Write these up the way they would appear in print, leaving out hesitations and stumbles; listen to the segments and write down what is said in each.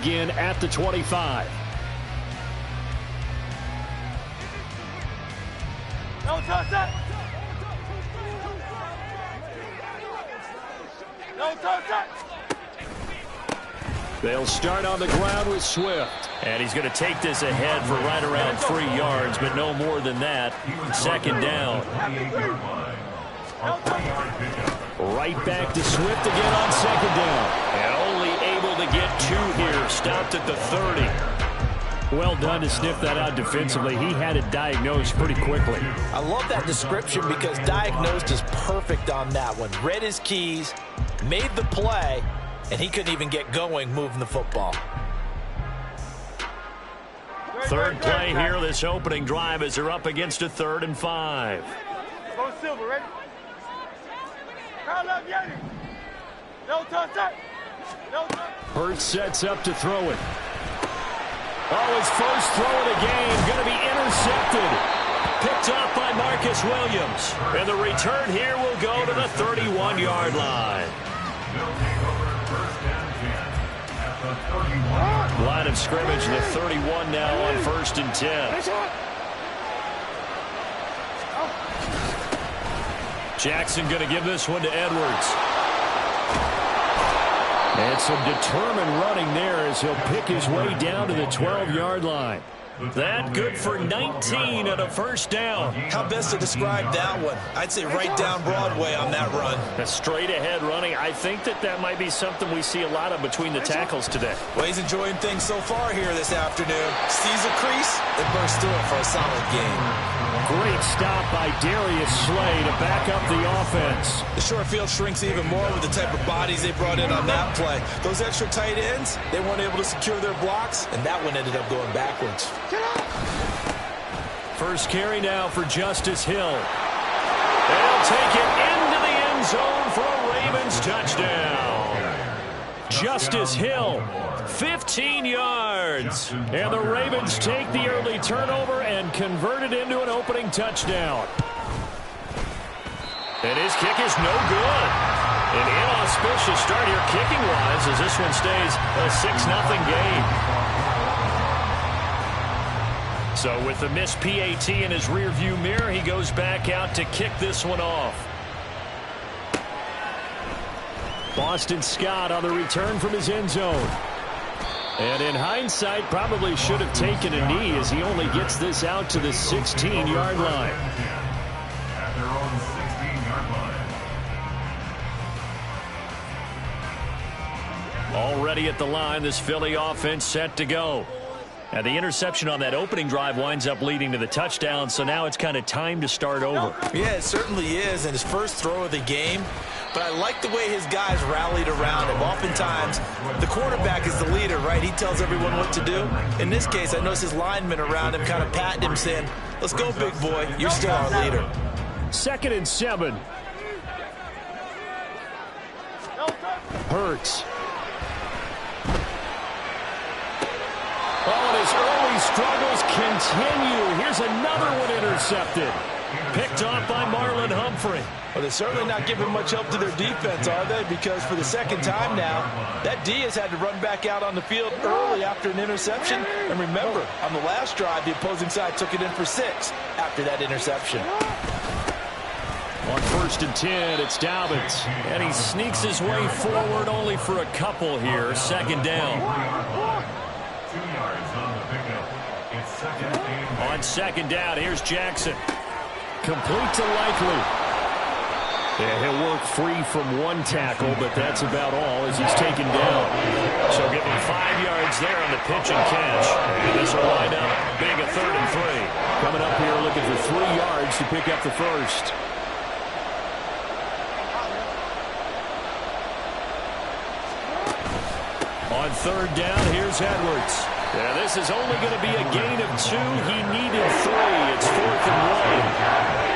Again at the 25. No touch that. No touch that. They'll start on the ground with Swift. And he's going to take this ahead for right around 3 yards, but no more than that. Second down. Right back to Swift again on second down. And only able to get 2 here. Stopped at the 30. Well done to sniff that out defensively. He had it diagnosed pretty quickly. I love that description because diagnosed is perfect on that one. Read his keys, made the play, and he couldn't even get going moving the football. Third play here, this opening drive as they're up against a 3rd and 5. Go Silver, ready? Crowd up, Yeti. No touch that. No touch. Hurts sets up to throw it. Oh, his first throw of the game going to be intercepted. Picked off by Marcus Williams. And the return here will go to the 31-yard line. Line of scrimmage, the 31 now on 1st and 10. Jackson going to give this one to Edwards. And some determined running there as he'll pick his way down to the 12-yard line. That good for 19 and a first down. How best to describe that one? I'd say right down Broadway on that run. A straight ahead running. I think that might be something we see a lot of between the tackles today. Well, he's enjoying things so far here this afternoon. Sees a crease and bursts through it for a solid game. Great stop by Darius Slay to back up the offense. The short field shrinks even more with the type of bodies they brought in on that play. Those extra tight ends, they weren't able to secure their blocks, and that one ended up going backwards. First carry now for Justice Hill. They'll take it into the end zone for a Ravens touchdown. Justice Hill, 15 yards. And the Ravens take the early turnover and convert it into an opening touchdown. And his kick is no good. An inauspicious start here kicking-wise as this one stays a 6-0 game. So with the missed PAT in his rearview mirror, he goes back out to kick this one off. Boston Scott on the return from his end zone. And in hindsight, probably should have taken a knee as he only gets this out to the 16-yard line. At their own 16-yard line. Already at the line, this Philly offense set to go. Now, the interception on that opening drive winds up leading to the touchdown, so now it's kind of time to start over. Yeah, it certainly is, and his first throw of the game. But I like the way his guys rallied around him. Oftentimes, the quarterback is the leader, right? He tells everyone what to do. In this case, I noticed his linemen around him kind of patting him, saying, let's go, big boy. You're still our leader. 2nd and 7. Hurts. Oh, and his early struggles continue. Here's another one intercepted. Picked off by Marlon Humphrey. Well, they're certainly not giving much help to their defense, are they? Because for the second time now, that D has had to run back out on the field early after an interception. And remember, on the last drive, the opposing side took it in for 6 after that interception. On 1st and 10, it's Dobbins. And he sneaks his way forward only for a couple here. 2nd down. 2 yards on the pickup. It's 2nd and 8. On 2nd down, here's Jackson. Complete to Likely. Yeah, he'll work free from one tackle, but that's about all as he's taken down. So give him 5 yards there on the pitch and catch. And this will line up being a 3rd and 3. Coming up here looking for 3 yards to pick up the first. On 3rd down, here's Edwards. Yeah, this is only going to be a gain of 2. He needed 3. It's 4th and 1.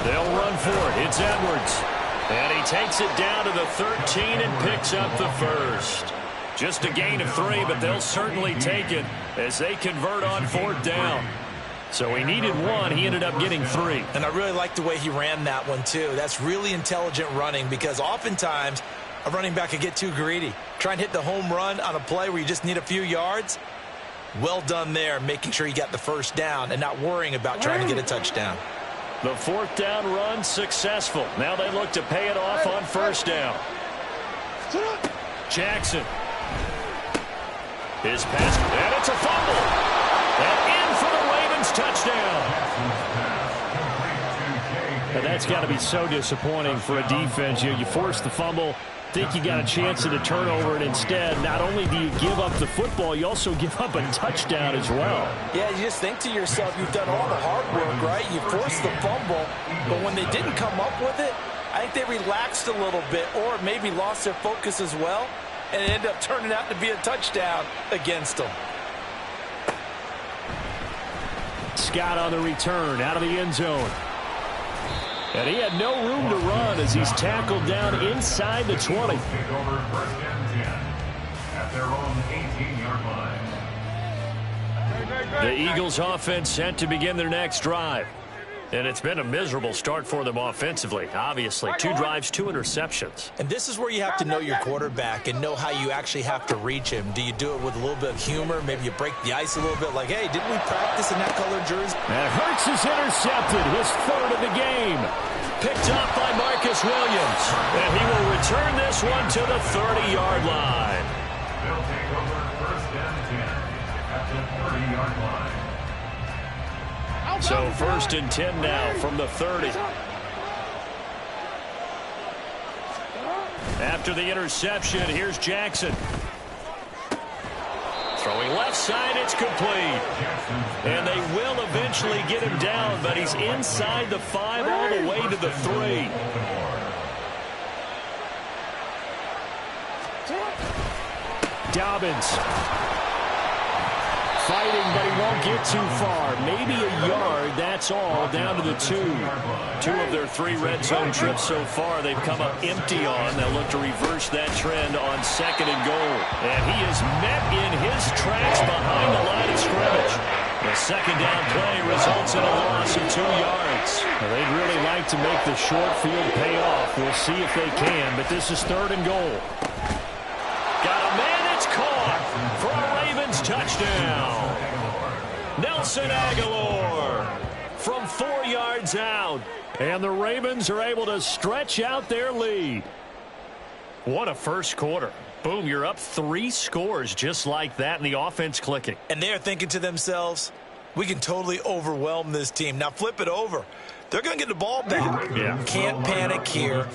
They'll run for it. It's Edwards. And he takes it down to the 13 and picks up the first. Just a gain of 3, but they'll certainly take it as they convert on 4th down. So he needed 1. He ended up getting 3. And I really like the way he ran that one, too. That's really intelligent running because oftentimes A running back could get too greedy. Try and hit the home run on a play where you just need a few yards. Well done there, making sure you got the first down and not worrying about trying to get a touchdown. The fourth down run successful. Now they look to pay it off on first down. Jackson. His pass, and it's a fumble. And in for the Ravens touchdown. And that's got to be so disappointing for a defense. You force the fumble, think you got a chance at a turnover, and instead, not only do you give up the football, you also give up a touchdown as well. Yeah, you just think to yourself, you've done all the hard work, right? You forced the fumble, but when they didn't come up with it, I think they relaxed a little bit or maybe lost their focus as well, and it ended up turning out to be a touchdown against them. Scott on the return, out of the end zone. And he had no room to run as he's tackled down inside the 20. Take over first and 10 at their own 18-yard line. The Eagles offense set to begin their next drive. And it's been a miserable start for them offensively. Obviously, 2 drives, 2 interceptions. And this is where you have to know your quarterback and know how you actually have to reach him. Do you do it with a little bit of humor? Maybe you break the ice a little bit like, hey, didn't we practice in that colored jersey? And Hurts is intercepted, his 3rd of the game. Picked up by Marcus Williams. And he will return this one to the 30-yard line. They'll take over first and 10 at the 30-yard line. So 1st and 10 now from the 30. After the interception, here's Jackson. Throwing left side, it's complete. And they will eventually get him down, but he's inside the 5 all the way to the 3. Dobbins. Fighting, but he won't get too far. Maybe a yard, that's all, down to the 2. 2 of their 3 red zone trips so far they've come up empty on. They'll look to reverse that trend on 2nd and goal. And he is met in his tracks behind the line of scrimmage. The 2nd down play results in a loss of 2 yards. Well, they'd really like to make the short field pay off. We'll see if they can, but this is 3rd and goal. Got a man, it's caught for a Ravens touchdown. Nelson Aguilar from 4 yards out. And the Ravens are able to stretch out their lead. What a first quarter. Boom, you're up 3 scores just like that, and the offense clicking. And they're thinking to themselves, we can totally overwhelm this team. Now flip it over. They're going to get the ball back. Yeah. Can't panic here.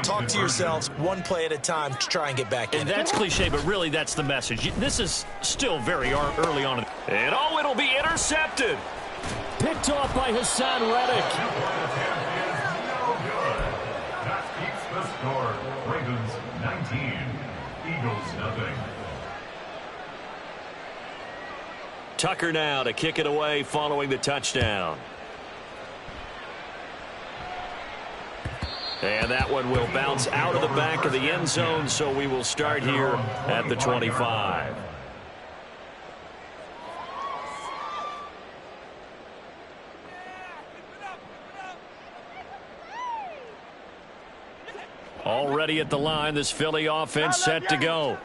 Talk to yourselves 1 play at a time to try and get back in. And that's cliche, but really that's the message. This is still very early on. And oh, it'll be intercepted. Picked off by Hassan Reddick. No good. That keeps the score. Ravens 19, Eagles nothing. Tucker now to kick it away following the touchdown. And that one will bounce out of the back of the end zone, so we will start here at the 25. Already at the line, this Philly offense set to go.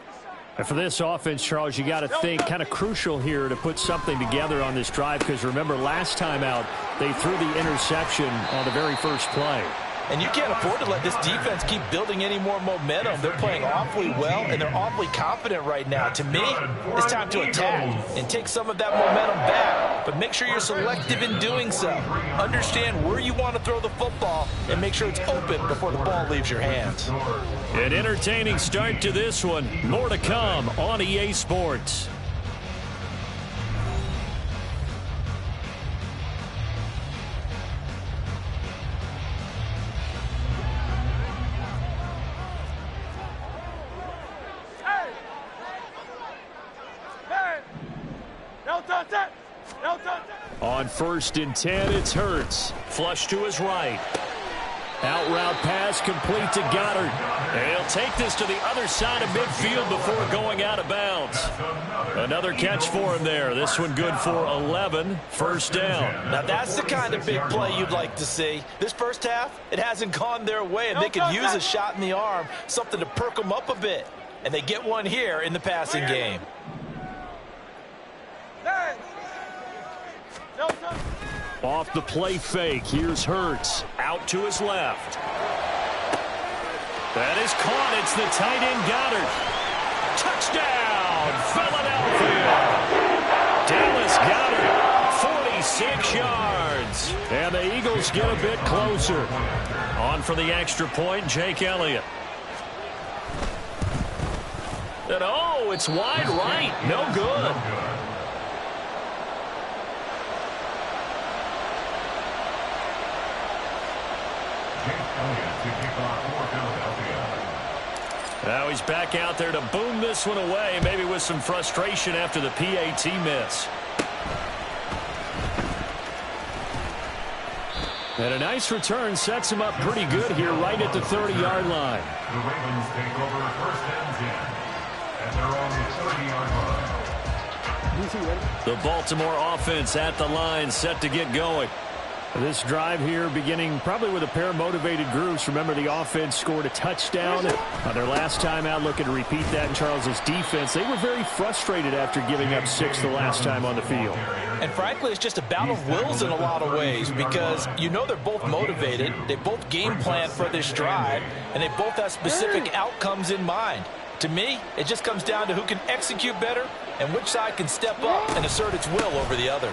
And for this offense, Charles, you got to think kind of crucial here to put something together on this drive, because remember last time out, they threw the interception on the very first play. And you can't afford to let this defense keep building any more momentum. They're playing awfully well, and they're awfully confident right now. To me, it's time to attack and take some of that momentum back. But make sure you're selective in doing so. Understand where you want to throw the football and make sure it's open before the ball leaves your hands. An entertaining start to this one. More to come on EA Sports. On 1st and 10, it's Hurts. Flush to his right. Out route pass complete to Goddard. And he'll take this to the other side of midfield before going out of bounds. Another catch for him there. This one good for 11. First down. Now that's the kind of big play you'd like to see. This first half, it hasn't gone their way, and they could use a shot in the arm, something to perk them up a bit. And they get one here in the passing game. Off the play fake. Here's Hurts. Out to his left. That is caught. It's the tight end Goddard. Touchdown, Philadelphia. Dallas Goddard, 46 yards. And the Eagles get a bit closer. On for the extra point, Jake Elliott. And oh, it's wide right. No good. Now he's back out there to boom this one away, maybe with some frustration after the PAT miss. And a nice return sets him up pretty good here right at the 30-yard line. The Ravens take over first and 10. And they're on the 30-yard line. The Baltimore offense at the line, set to get going. This drive here beginning probably with a pair of motivated groups. Remember, the offense scored a touchdown on their last time out. Looking to repeat that in Charles's defense. They were very frustrated after giving up 6 the last time on the field. And frankly, it's just a battle of wills in a lot of ways because you know they're both motivated. They both game plan for this drive, and they both have specific outcomes in mind. To me, it just comes down to who can execute better and which side can step up and assert its will over the other.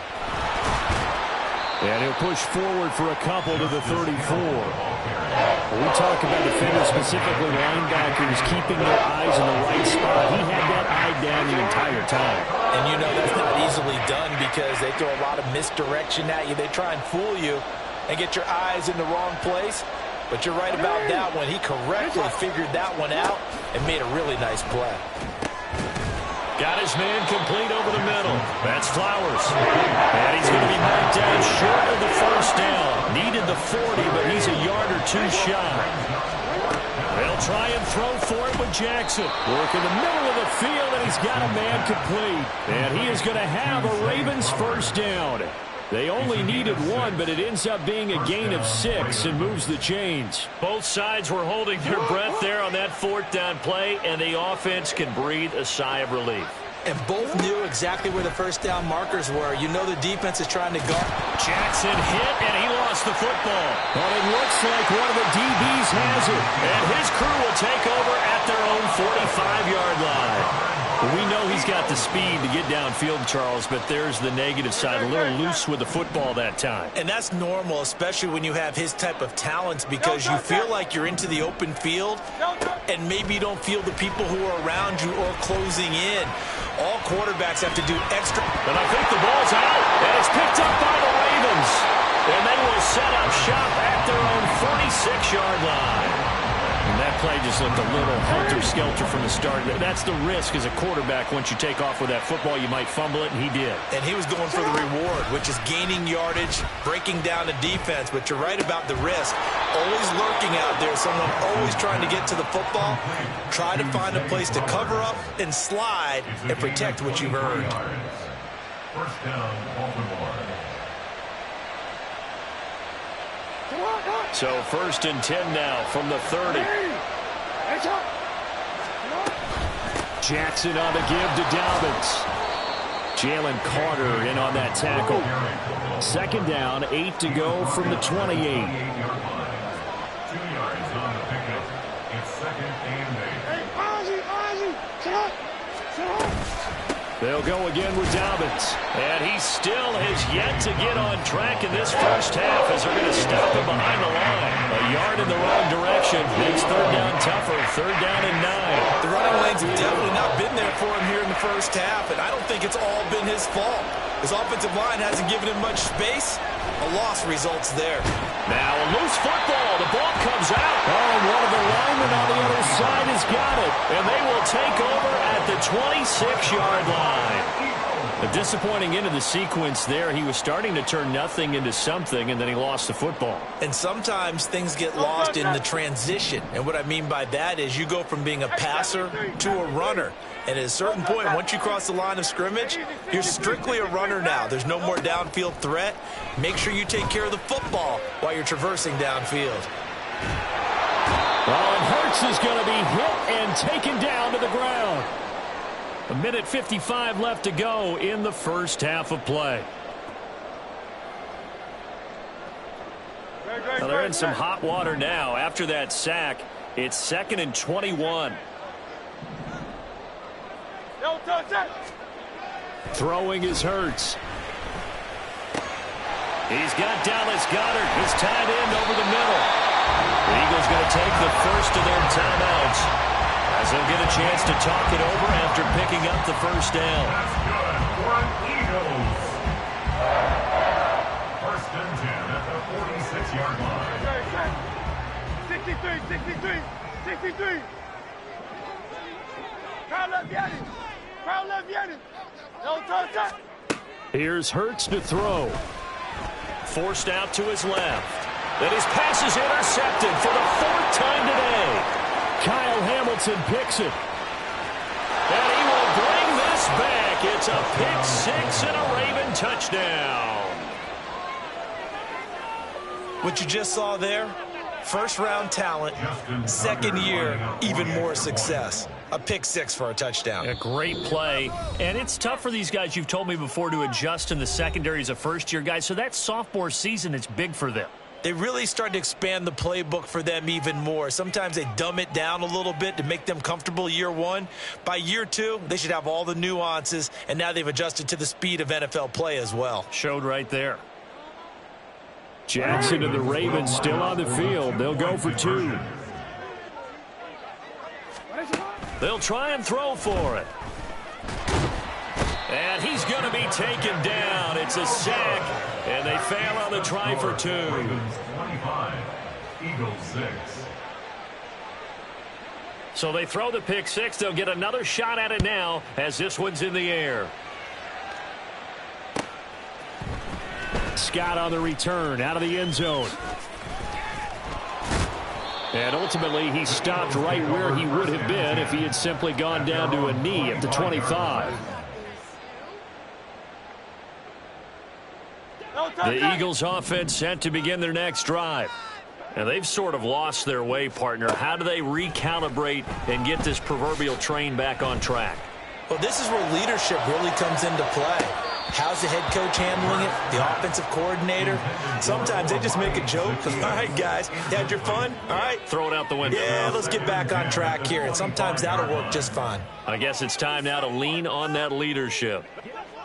And he'll push forward for a couple to the 34. We talk about defenders, specifically linebackers, keeping their eyes in the right spot. He had that eye down the entire time. And you know that's not easily done because they throw a lot of misdirection at you. They try and fool you and get your eyes in the wrong place. But you're right about that one. He correctly figured that one out and made a really nice play. Got his man complete over the middle. That's Flowers. And he's going to be knocked down short of the first down. Needed the 40, but he's a yard or two shy. They'll try and throw for it with Jackson. Work in the middle of the field, and he's got a man complete. And he is going to have a Ravens first down. They only needed one, but it ends up being a gain of 6 and moves the chains. Both sides were holding their breath there on that fourth down play, and the offense can breathe a sigh of relief. And both knew exactly where the first down markers were. You know the defense is trying to guard. Jackson hit, and he lost the football. But it looks like one of the DBs has it. And his crew will take over at their own 45-yard line. We know he's got the speed to get downfield, Charles, but there's the negative side. A little loose with the football that time. And that's normal, especially when you have his type of talents, because you feel like you're into the open field, and maybe you don't feel the people who are around you or closing in. All quarterbacks have to do extra. And I think the ball's out, and it's picked up by the Ravens. And they will set up shop at their own 46-yard line. And that play just looked a little helter-skelter from the start. That's the risk as a quarterback. Once you take off with that football, you might fumble it, and he did. And he was going for the reward, which is gaining yardage, breaking down the defense. But you're right about the risk. Always lurking out there, someone always trying to get to the football. Try to find a place to cover up and slide and protect what you've earned. First down, Baltimore. So first and 10 now from the 30. Jackson on the give to Dobbins. Jalen Carter in on that tackle. Second down, 8 to go from the 28. 2 yards on the pickup. It's second and 8. They'll go again with Dobbins. And he still has yet to get on track in this first half as they're going to stop him behind the line. A yard in the wrong direction. Makes third down tougher. Third down and 9. The running lanes have definitely not been there for him here in the first half, and I don't think it's all been his fault. His offensive line hasn't given him much space. A loss results there. Now a loose football. The ball comes out. Oh, and one of the linemen on the other side has got it. And they will take over at the 26-yard line. A disappointing end of the sequence there. He was starting to turn nothing into something, and then he lost the football. And sometimes things get lost in the transition. And what I mean by that is you go from being a passer to a runner. And at a certain point, once you cross the line of scrimmage, you're strictly a runner now. There's no more downfield threat. Make sure you take care of the football while you're traversing downfield. Well, and Hurts is going to be hit and taken down to the ground. 1:55 left to go in the first half of play. Well, they're in some hot water now. After that sack, it's 2nd and 21. Throwing is Hurts. He's got Dallas Goedert, his tight end, over the middle. The Eagles going to take the first of their timeouts as they'll get a chance to talk it over after picking up the first down. That's good for an Eagles. 1st and 10 at the 46-yard line. 63. Crowd left Yanni. Crowd left Yanni. No touch. Here's Hurts to throw. Forced out to his left. And his pass is intercepted for the 4th time today. Kyle Hamilton picks it. And he will bring this back. It's a pick six and a Raven touchdown. What you just saw there, first-round talent, second year, even more success. A pick six for a touchdown. A great play. And it's tough for these guys, you've told me before, to adjust in the secondary as a first-year guy. So that sophomore season is big for them. They really started to expand the playbook for them even more. Sometimes they dumb it down a little bit to make them comfortable year one. By year two, they should have all the nuances, and now they've adjusted to the speed of NFL play as well. Showed right there. Jackson and the Ravens still on the field. They'll go for 2. They'll try and throw for it. And he's going to be taken down. It's a sack, and they fail on the try for 2. Ravens 25, Eagles 6. So they throw the pick six. They'll get another shot at it now as this one's in the air. Scott on the return out of the end zone. And ultimately, he stopped right where he would have been if he had simply gone down to a knee at the 25. The Eagles offense set to begin their next drive. And they've sort of lost their way, partner. How do they recalibrate and get this proverbial train back on track? Well, this is where leadership really comes into play. How's the head coach handling it? The offensive coordinator? Sometimes they just make a joke. All right, guys, you had your fun? All right. Throw it out the window. Yeah, let's get back on track here. And sometimes that'll work just fine. I guess it's time now to lean on that leadership.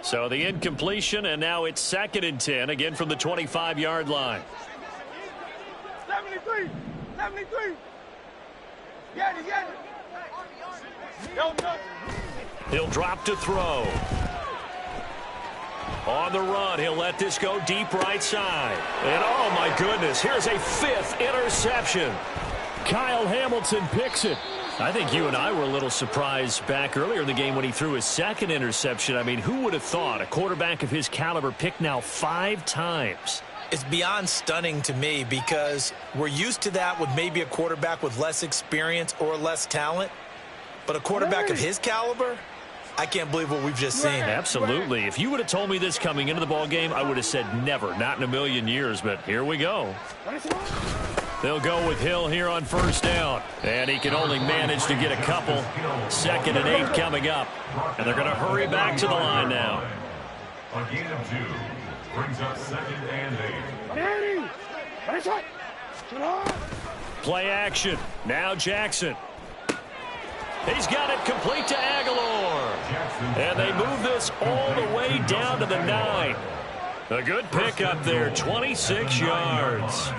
So the incompletion, and now it's 2nd and 10, again from the 25-yard line. 73. Get it. He'll drop to throw. On the run, he'll let this go deep right side. And oh my goodness, here's a 5th interception. Kyle Hamilton picks it. I think you and I were a little surprised back earlier in the game when he threw his 2nd interception. I mean, who would have thought a quarterback of his caliber picked now 5 times? It's beyond stunning to me because we're used to that with maybe a quarterback with less experience or less talent. But a quarterback of his caliber, I can't believe what we've just seen. Absolutely. If you would have told me this coming into the ball game, I would have said never, not in a million years. But here we go. They'll go with Hill here on 1st down. And he can only manage to get a couple. 2nd and 8 coming up. And they're going to hurry back to the line now. A gain of 2 brings up 2nd and 8. Play action. Now Jackson. He's got it complete to Aguilar. And they move this all the way down to the 9. A good pickup there, 26 yards.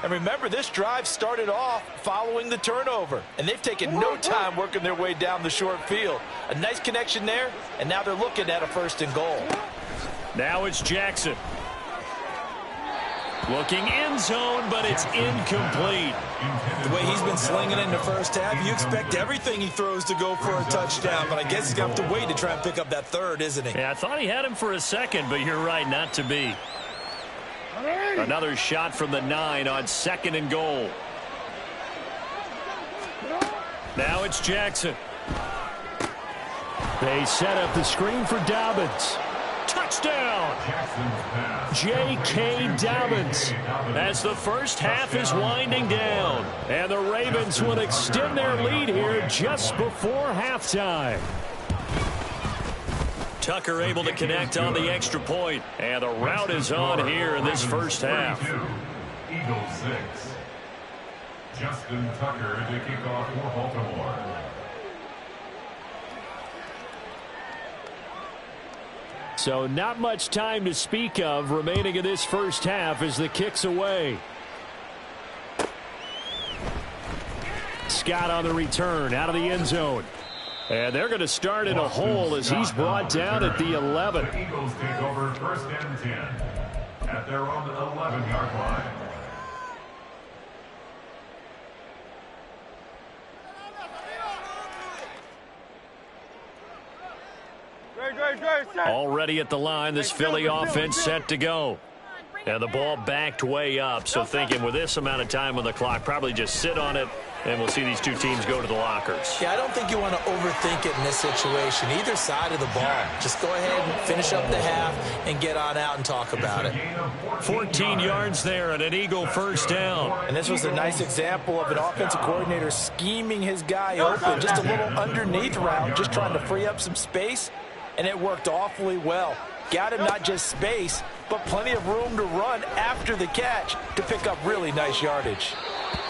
And remember, this drive started off following the turnover. And they've taken no time working their way down the short field. A nice connection there, and now they're looking at a 1st and goal. Now it's Jackson. Looking end zone, but it's incomplete. The way he's been slinging it in the first half, you expect everything he throws to go for a touchdown, but I guess he's going to have to wait to try and pick up that third, isn't he? Yeah, I thought he had him for a second, but you're right, not to be. Another shot from the 9 on 2nd and goal. Now it's Jackson. They set up the screen for Dobbins. Touchdown! J.K. Dobbins as the first half is winding down. And the Ravens will extend their lead here just before halftime. Tucker able to connect on the extra point. And the route is on here in this first half. Eagles 6. Justin Tucker to kick off for Baltimore. So not much time to speak of remaining in this first half as the kick's away. Scott on the return out of the end zone. And they're going to start in a hole as he's brought down at the 11. The Eagles take over 1st and 10 at their own 11-yard line. Already at the line, this Philly offense set to go. And the ball backed way up, so thinking with this amount of time on the clock, probably just sit on it, and we'll see these two teams go to the lockers. Yeah, I don't think you want to overthink it in this situation. Either side of the ball. Just go ahead and finish up the half and get on out and talk about it. 14 yards there and an Eagle first down. And this was a nice example of an offensive coordinator scheming his guy open. Just a little underneath route, just trying to free up some space, and it worked awfully well. Got him not just space, but plenty of room to run after the catch to pick up really nice yardage.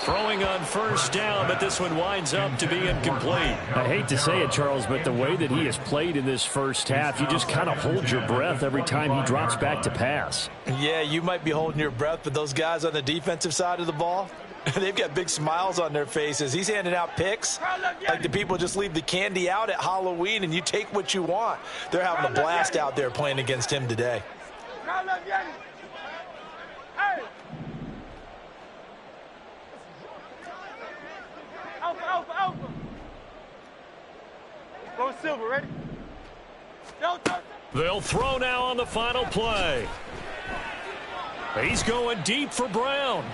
Throwing on first down, but this one winds up to be incomplete. I hate to say it, Charles, but the way that he has played in this first half, you just kind of hold your breath every time he drops back to pass. Yeah, you might be holding your breath, but those guys on the defensive side of the ball, they've got big smiles on their faces. He's handing out picks like the people just leave the candy out at Halloween and you take what you want. They're having a blast out there playing against him today. Go Silver, ready? They'll throw now on the final play. He's going deep for Brown.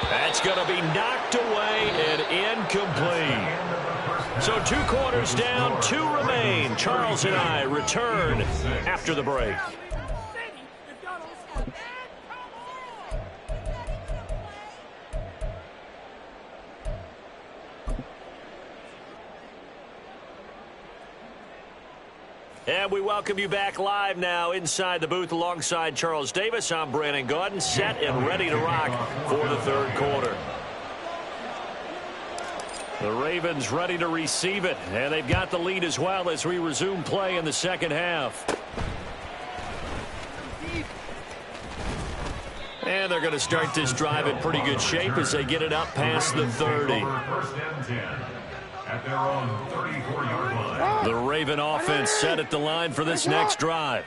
That's going to be knocked away and incomplete. So 2 quarters down, 2 remain. Charles and I return after the break. And we welcome you back live now inside the booth alongside Charles Davis. I'm Brandon Gaudin, set and ready to rock for the third quarter. The Ravens ready to receive it, and they've got the lead as well as we resume play in the second half. And they're going to start this drive in pretty good shape as they get it up past the 30. 1st and 10 at their own 34-yard line. The Raven offense set at the line for this next drive.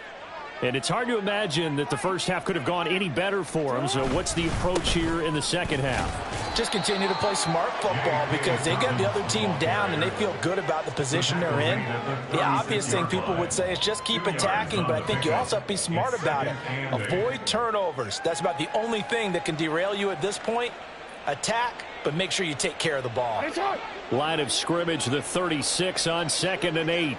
And it's hard to imagine that the first half could have gone any better for them. So what's the approach here in the second half? Just continue to play smart football because they got the other team down and they feel good about the position they're in. The obvious thing people would say is just keep attacking, but I think you also have to be smart about it. Avoid turnovers. That's about the only thing that can derail you at this point. Attack, but make sure you take care of the ball. Line of scrimmage, the 36 on 2nd and 8.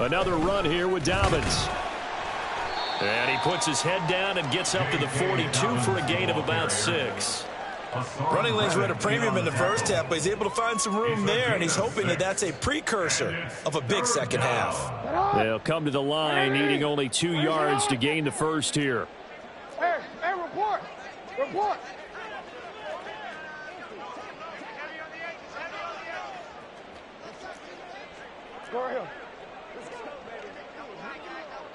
Another run here with Dobbins. And he puts his head down and gets up to the 42 for a gain of about 6. Running lanes were at a premium in the first half, but he's able to find some room there, and he's hoping that that's a precursor of a big second half. They'll come to the line, needing only 2 yards to gain the first here. Hey, report! Report! Go ahead.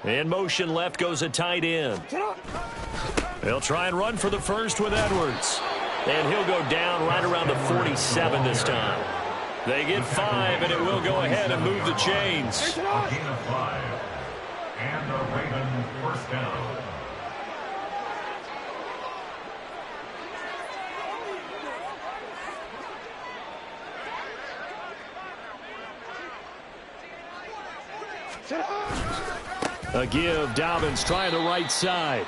In motion left goes a tight end. They'll try and run for the first with Edwards. And he'll go down right around the 47 this time. They get 5, and it will go ahead and move the chains. A gain of 5. And the Ravens first down. A give. Dobbins trying the right side.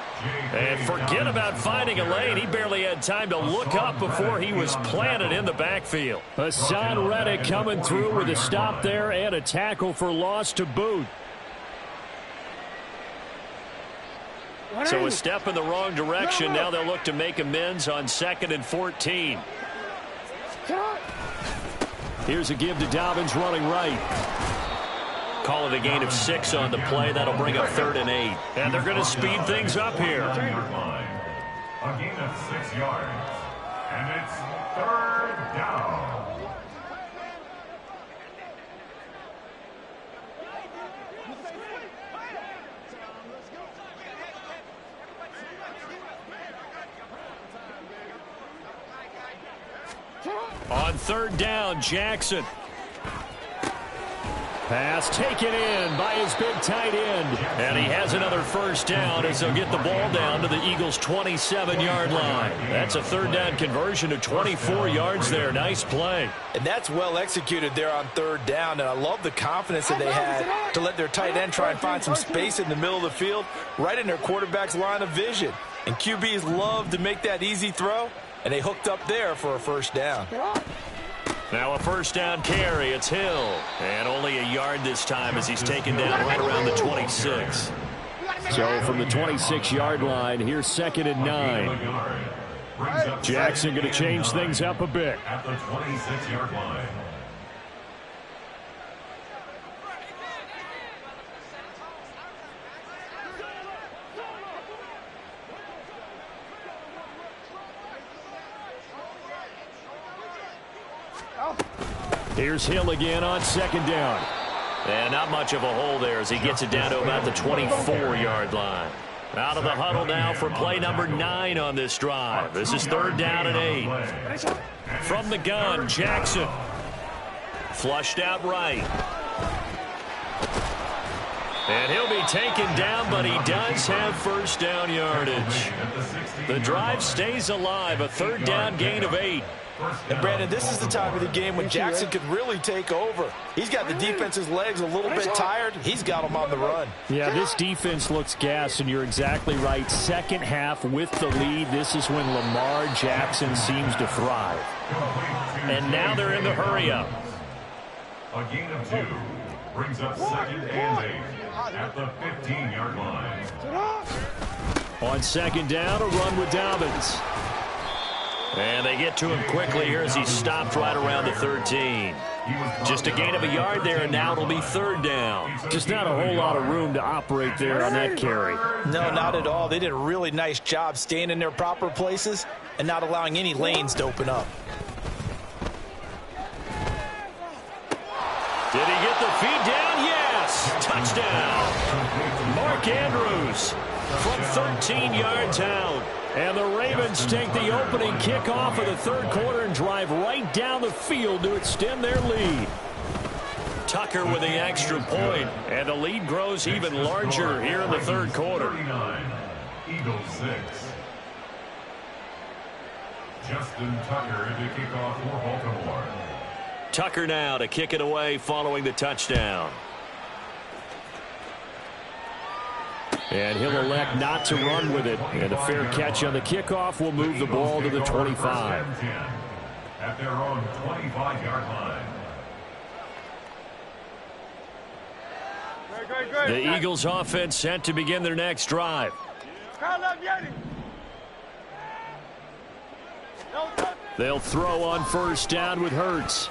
And forget about finding a lane. He barely had time to look up before he was planted in the backfield. Hassan Reddick coming through with a stop there and a tackle for loss to boot. So a step in the wrong direction. Now they'll look to make amends on 2nd and 14. Here's a give to Dobbins running right. Call it a gain of 6 on the play. That'll bring up 3rd and 8. And they're going to speed things up here. A gain of 6 yards. And it's 3rd down. On 3rd down, Jackson. Pass taken in by his big tight end. And he has another first down as they'll get the ball down to the Eagles' 27-yard line. That's a 3rd down conversion of 24 yards there. Nice play. And that's well executed there on 3rd down. And I love the confidence that they had to let their tight end try and find some space in the middle of the field, right in their quarterback's line of vision. And QBs love to make that easy throw, and they hooked up there for a first down. Now a first down carry. It's Hill. And only a yard this time as he's taken down right around the 26. So from the 26-yard line, here's 2nd and 9. Jackson going to change things up a bit. At the 26-yard line. Here's Hill again on 2nd down. And not much of a hole there as he gets it down to about the 24-yard line. Out of the huddle now for play number 9 on this drive. This is 3rd down and 8. From the gun, Jackson. Flushed out right. And he'll be taken down, but he does have first down yardage. The drive stays alive, a 3rd down gain of 8. And Brandon, this is the time of the game when Jackson could really take over. He's got the defense's legs a little bit tired. He's got them on the run. Yeah, this defense looks gassed, and you're exactly right. Second half with the lead, this is when Lamar Jackson seems to thrive. And now they're in the hurry-up. A gain of 2 brings up 2nd and 8 at the 15-yard line. On 2nd down, a run with Dobbins. And they get to him quickly here as he's stopped right around the 13. Just a gain of a yard there, and now it'll be 3rd down. Just not a whole lot of room to operate there on that carry. No, not at all. They did a really nice job staying in their proper places and not allowing any lanes to open up. Did he get the feed down? Yes! Touchdown! Mark Andrews from 13 yards out. And the Ravens take the opening kickoff of the 3rd quarter and drive right down the field to extend their lead. Tucker with the extra point, and the lead grows even larger here in the 3rd quarter. 39, Eagles 6. Justin Tucker to kick off for Baltimore. Tucker now to kick it away following the touchdown. And he'll elect not to run with it. And a fair catch on the kickoff will move the ball to the 25. At their own 25-yard line. The Eagles offense set to begin their next drive. They'll throw on first down with Hurts.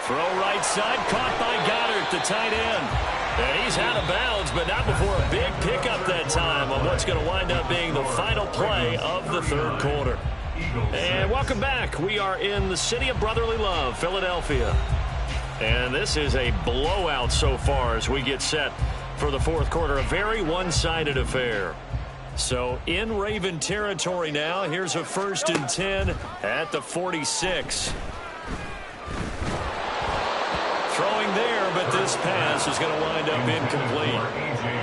Throw right side, caught by Goddard, the tight end. And he's out of bounds, but not before a big pickup that time on what's going to wind up being the final play of the 3rd quarter. And welcome back. We are in the city of brotherly love, Philadelphia. And this is a blowout so far as we get set for the 4th quarter. A very one-sided affair. So in Raven territory now. Here's a 1st and 10 at the 46. Throwing there, but this pass is going to wind up incomplete.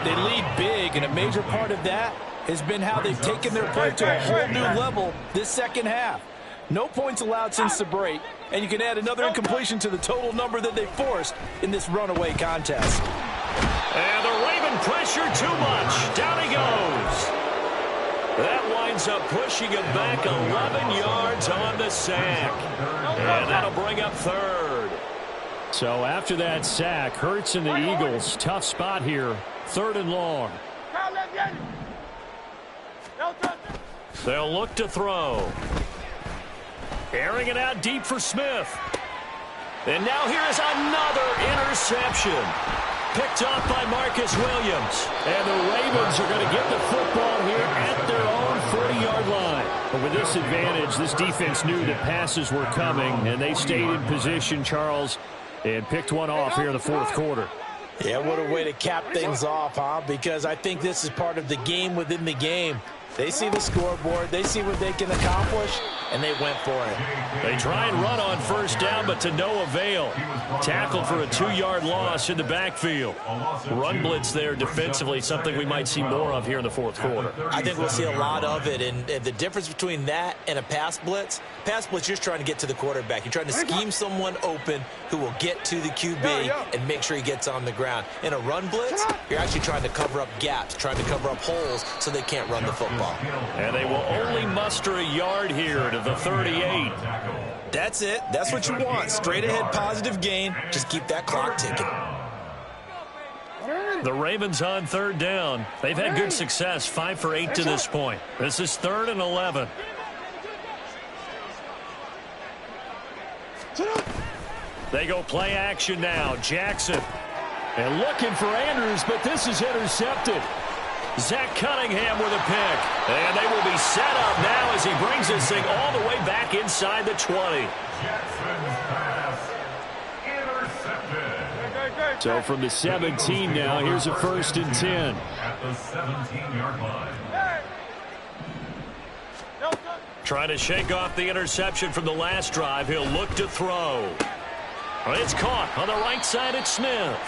They lead big, and a major part of that has been how they've taken their play to a whole new level this second half. No points allowed since the break, and you can add another incompletion to the total number that they forced in this runaway contest. And the Raven pressure too much. Down he goes. That winds up pushing him back 11 yards on the sack. And that'll bring up 3rd. So after that sack, Hurts and the Eagles, tough spot here. 3rd and long. They'll look to throw. Airing it out deep for Smith. And now here is another interception. Picked off by Marcus Williams. And the Ravens are going to get the football here at their own 40-yard line. But with this advantage, this defense knew that passes were coming, and they stayed in position, Charles, and picked one off here in the 4th quarter. Yeah, what a way to cap things off, huh? Because I think this is part of the game within the game. They see the scoreboard, they see what they can accomplish, and they went for it. They try and run on 1st down, but to no avail. Tackled for a 2-yard loss in the backfield. Run blitz there defensively, something we might see more of here in the 4th quarter. I think we'll see a lot of it, and the difference between that and a pass blitz, you're just trying to get to the quarterback. You're trying to scheme someone open who will get to the QB and make sure he gets on the ground. In a run blitz, you're actually trying to cover up gaps, trying to cover up holes so they can't run the football. And they will only muster a yard here to the 38. That's it. That's what you want. Straight ahead positive gain. Just keep that clock ticking. The Ravens on 3rd down. They've had good success, 5 for 8 to this point. This is 3rd and 11. They go play action now. Jackson. And looking for Andrews, but this is intercepted. Zach Cunningham with a pick. And they will be set up now as he brings this thing all the way back inside the 20. So from the 17 now, here's a 1st and 10. At the 17-yard line. Trying to shake off the interception from the last drive. He'll look to throw. It's caught on the right side at Smith.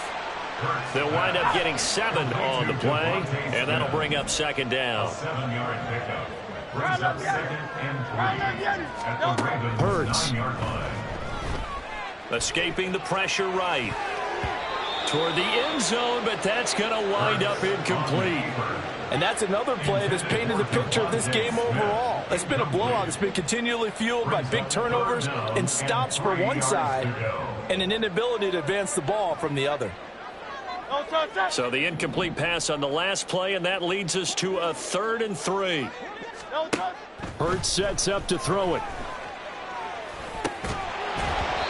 They'll wind up getting 7 on the play, and that'll bring up 2nd down. 7-yard pickup. Brings up 2nd and 3 at the Ravens Hurts. 9-yard line. Escaping the pressure right. Toward the end zone, but that's going to wind up incomplete. And that's another play that's painted the picture of this game overall. It's been a blowout. It's been continually fueled by big turnovers and stops for one side and an inability to advance the ball from the other. So the incomplete pass on the last play, and that leads us to a 3rd and 3. Hurts sets up to throw it.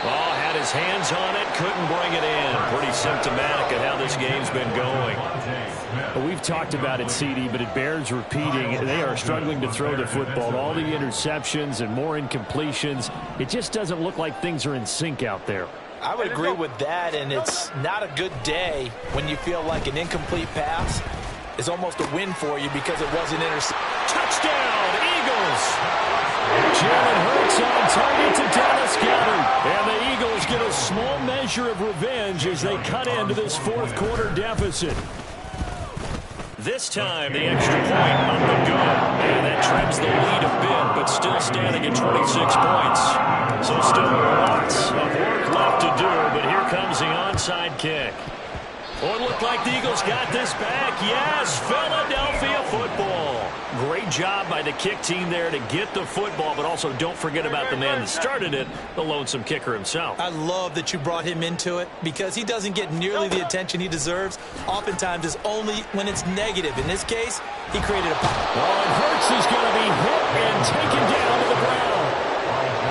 Oh, had his hands on it, couldn't bring it in. Pretty symptomatic of how this game's been going. Well, we've talked about it, CD, but it bears repeating. They are struggling to throw the football. All the interceptions and more incompletions. It just doesn't look like things are in sync out there. I would agree with that, and it's not a good day when you feel like an incomplete pass is almost a win for you because it wasn't intercepted. Touchdown, Eagles! Jalen Hurts on target to Dallas Goedert. And the Eagles get a small measure of revenge as they cut into this 4th quarter deficit. This time, the extra point up and good. And that trims the lead a bit, but still standing at 26 points. So still lots of work left to do, but here comes the onside kick. Oh, it looked like the Eagles got this back. Yes, Philadelphia football. Great job by the kick team there to get the football, but also don't forget about the man that started it, the lonesome kicker himself. I love that you brought him into it because he doesn't get nearly the attention he deserves. Oftentimes it's only when it's negative. In this case, he created a pop. Oh, and Hurts is going to be hit and taken down to the ground.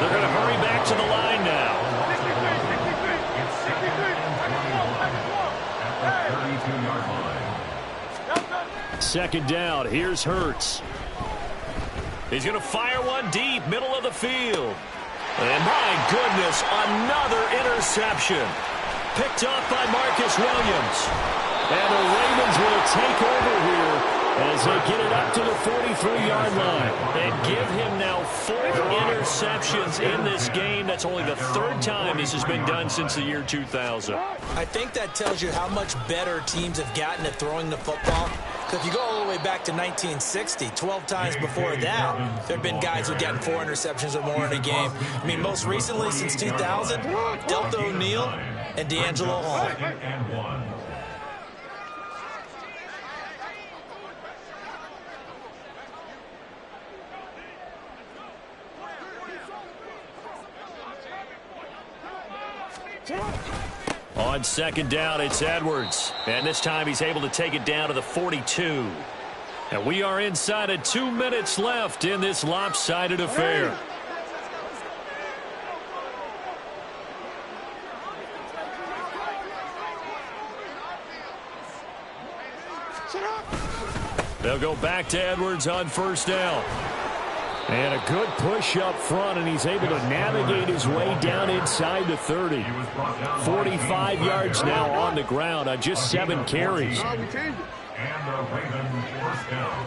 They're going to hurry back to the line now. Second down. Here's Hurts. He's going to fire one deep, middle of the field. And my goodness, another interception. Picked off by Marcus Williams. And the Ravens will take over here as they get it up to the 23-yard line. And give him now 4 interceptions in this game. That's only the 3rd time this has been done since the year 2000. I think that tells you how much better teams have gotten at throwing the football. Because if you go all the way back to 1960, 12 times before that, there have been guys who've gotten 4 interceptions or more in a game. I mean, most recently, since 2000, Delta O'Neal and D'Angelo Hall. On 2nd down, it's Edwards. And this time he's able to take it down to the 42. And we are inside of 2 minutes left in this lopsided affair. They'll go back to Edwards on 1st down. And a good push up front, and he's able to navigate his way down inside the 30. 45 yards now on the ground on just 7 carries. And the Ravens first down.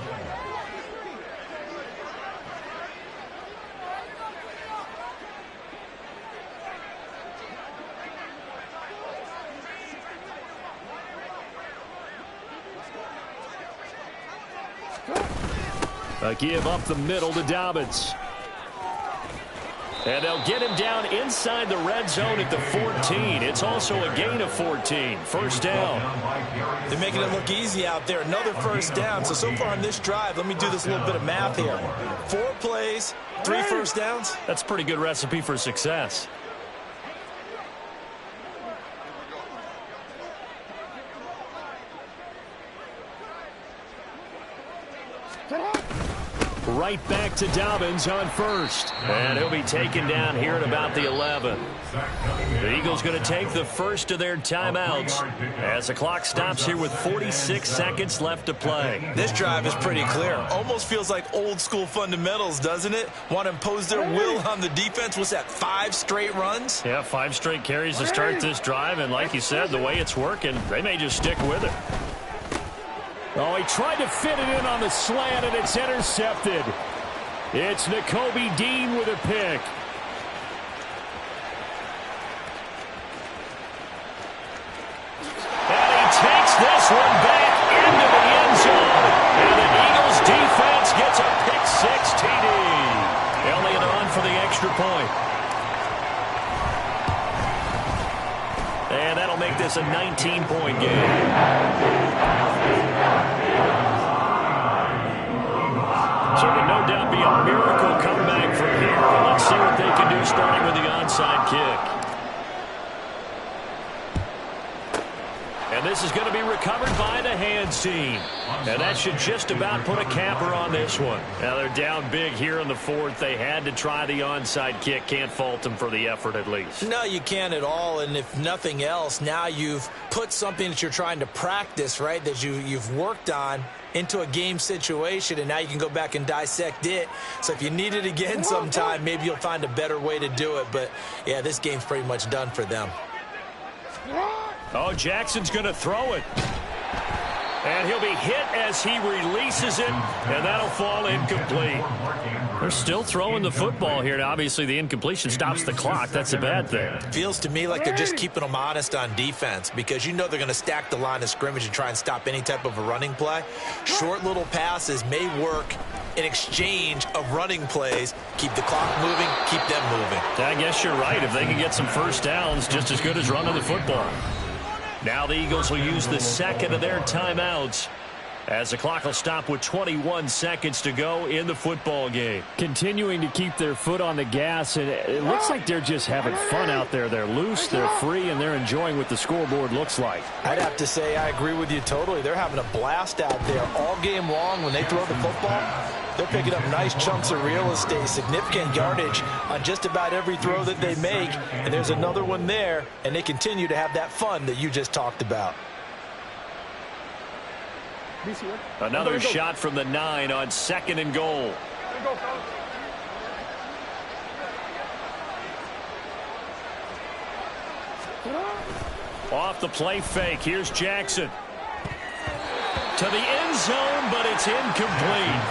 A give up the middle to Dobbins. And they'll get him down inside the red zone at the 14. It's also a gain of 14. 1st down. They're making it look easy out there. Another 1st down. So far on this drive, let me do this little bit of math here. 4 plays, 3 1st downs. That's a pretty good recipe for success. Right back to Dobbins on 1st. And he'll be taken down here at about the 11. The Eagles going to take the first of their timeouts as the clock stops here with 46 seconds left to play. This drive is pretty clear. Almost feels like old school fundamentals, doesn't it? Want to impose their will on the defense. What's that, 5 straight runs? Yeah, 5 straight carries to start this drive. And like you said, the way it's working, they may just stick with it. Oh, he tried to fit it in on the slant, and it's intercepted. It's Nakobe Dean with a pick. And he takes this one back into the end zone. And the Eagles defense gets a pick-6 TD. Elliott on for the extra point. And that'll make this a 19-point game. So would no doubt be a miracle comeback from here. Let's see what they can do starting with the onside kick. And this is going to be recovered by the hands team. And that should just about put a capper on this one. Now they're down big here in the 4th. They had to try the onside kick. Can't fault them for the effort at least. No, you can't at all. And if nothing else, now you've put something that you're trying to practice, right, that you've worked on into a game situation, and now you can go back and dissect it. So if you need it again sometime, maybe you'll find a better way to do it. But, yeah, this game's pretty much done for them. Oh, Jackson's going to throw it. And he'll be hit as he releases it, and that'll fall incomplete. They're still throwing the football here. Now, obviously, the incompletion stops the clock. That's a bad thing. Feels to me like they're just keeping them honest on defense because you know they're going to stack the line of scrimmage and try and stop any type of a running play. Short little passes may work in exchange of running plays. Keep the clock moving, keep them moving. I guess you're right. If they can get some 1st downs, just as good as running the football. Now the Eagles will use the 2nd of their timeouts as the clock will stop with 21 seconds to go in the football game. Continuing to keep their foot on the gas, and it looks like they're just having fun out there. They're loose, they're free, and they're enjoying what the scoreboard looks like. I'd have to say I agree with you totally. They're having a blast out there all game long. When they throw the football, they're picking up nice chunks of real estate, significant yardage on just about every throw that they make. And there's another one there, and they continue to have that fun that you just talked about. Another shot from the 9 on 2nd and goal. Off the play fake. Here's Jackson. to the end zone, but it's incomplete.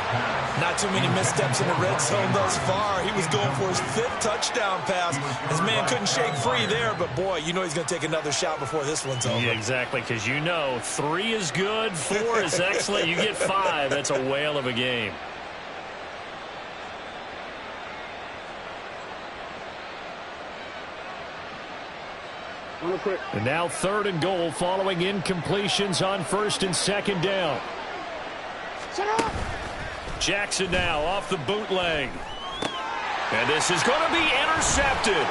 Not too many missteps in the red zone thus far. He was going for his 5th touchdown pass. His man couldn't shake free there, but boy, you know he's going to take another shot before this one's over. Yeah, exactly, because you know 3 is good, 4 is excellent. You get 5. That's a whale of a game. And now 3rd and goal following incompletions on 1st and 2nd down. Jackson now off the bootleg. And this is going to be intercepted.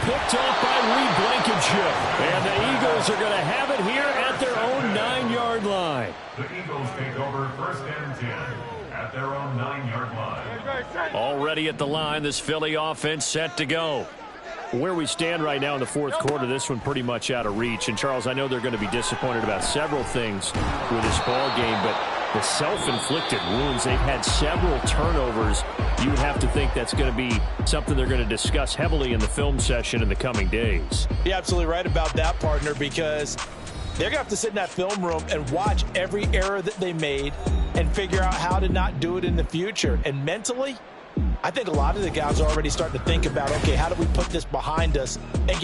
Picked off by Reed Blankenship. And the Eagles are going to have it here at their own 9-yard line. The Eagles take over 1st and 10 at their own 9-yard line. Already at the line, this Philly offense set to go. Where we stand right now in the 4th quarter, this one pretty much out of reach. And, Charles, I know they're going to be disappointed about several things with this ball game, but the self-inflicted wounds, they've had several turnovers. You would have to think that's going to be something they're going to discuss heavily in the film session in the coming days. You're absolutely right about that, partner, because they're going to have to sit in that film room and watch every error that they made and figure out how to not do it in the future. And mentally, I think a lot of the guys are already starting to think about, okay, how do we put this behind us and get